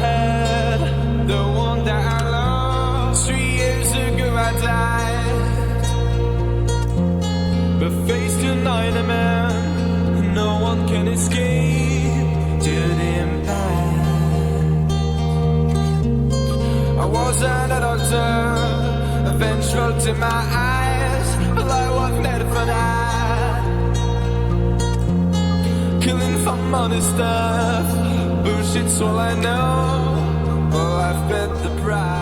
had, the one that I lost. 3 years ago I died, but face tonight a man, no one can escape to the impact. I wasn't a doctor, vengeful to my eyes, but I was made for that. Killing for money stuff, bullshit's all I know, but I've paid the price.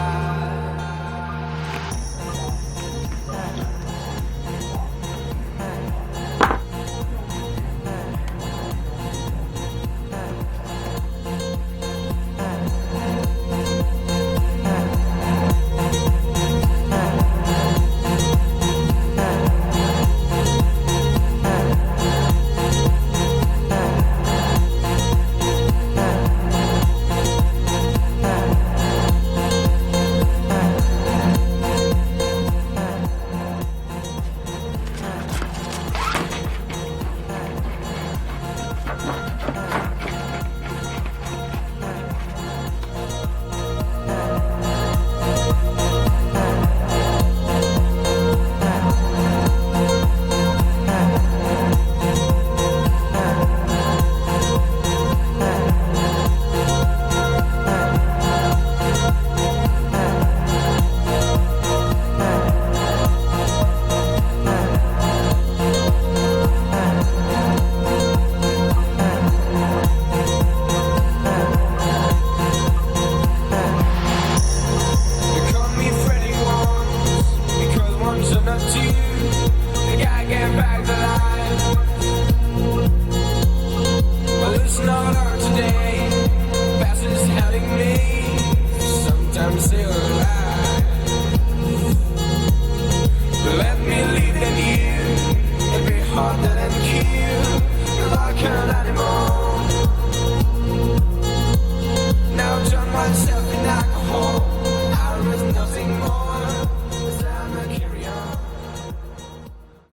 Let me lead the new and be harder than kill. Like an